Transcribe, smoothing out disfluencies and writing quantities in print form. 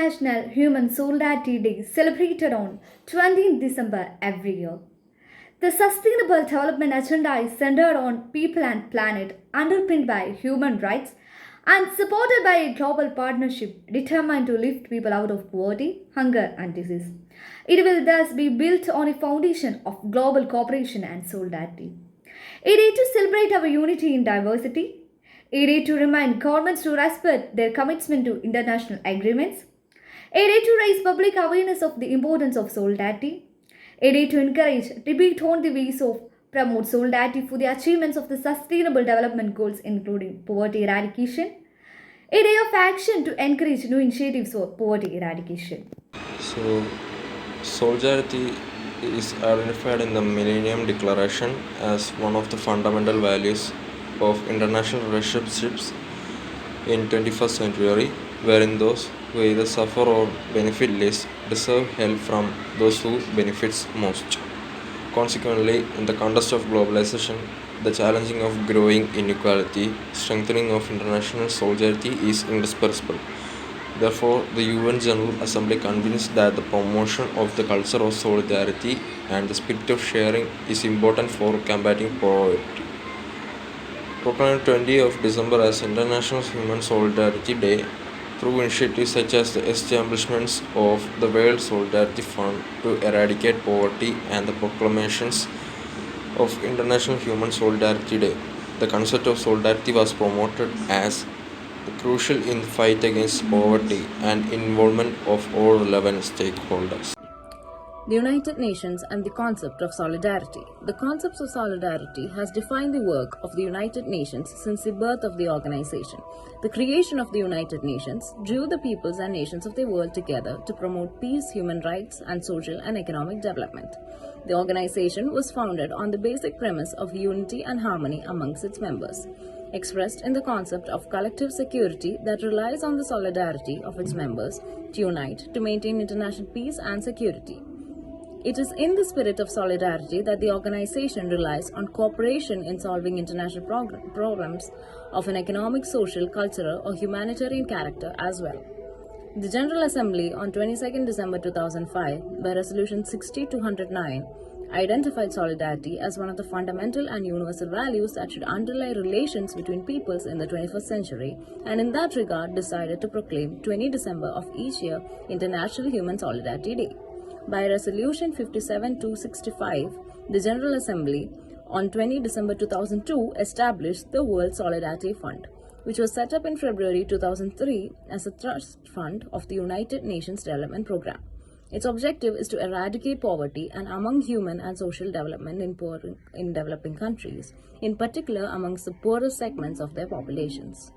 International Human Solidarity Day celebrated on 20th December every year. The Sustainable Development Agenda is centered on people and planet, underpinned by human rights and supported by a global partnership determined to lift people out of poverty, hunger, and disease. It will thus be built on a foundation of global cooperation and solidarity. A day to celebrate our unity in diversity, a day to remind governments to respect their commitment to international agreements, a day to raise public awareness of the importance of solidarity, a day to encourage debate on the ways of promote solidarity for the achievements of the sustainable development goals including poverty eradication, a day of action to encourage new initiatives for poverty eradication. So, solidarity is identified in the Millennium Declaration as one of the fundamental values of international relationships in 21st century, wherein those who either suffer or benefit less deserve help from those who benefits most. Consequently, in the context of globalization, the challenging of growing inequality, strengthening of international solidarity is indispensable. Therefore, the UN General Assembly convinced that the promotion of the culture of solidarity and the spirit of sharing is important for combating poverty. Proclaimed 20th of December as International Human Solidarity Day through initiatives such as the establishments of the World Solidarity Fund to eradicate poverty and the proclamations of International Human Solidarity Day. The concept of solidarity was promoted as crucial in the fight against poverty and involvement of all relevant stakeholders. The United Nations and the concept of solidarity. The concept of solidarity has defined the work of the United Nations since the birth of the organization. The creation of the United Nations drew the peoples and nations of the world together to promote peace, human rights, and social and economic development. The organization was founded on the basic premise of unity and harmony amongst its members, expressed in the concept of collective security that relies on the solidarity of its members to unite to maintain international peace and security. It is in the spirit of solidarity that the organization relies on cooperation in solving international problems of an economic, social, cultural, or humanitarian character as well. The General Assembly on 22nd December 2005, by Resolution 60-109, identified solidarity as one of the fundamental and universal values that should underlie relations between peoples in the 21st century, and in that regard decided to proclaim 20 December of each year International Human Solidarity Day. By Resolution 57-65, the General Assembly on 20 December 2002 established the World Solidarity Fund, which was set up in February 2003 as a trust fund of the United Nations Development Programme. Its objective is to eradicate poverty and among human and social development in developing countries, in particular amongst the poorest segments of their populations.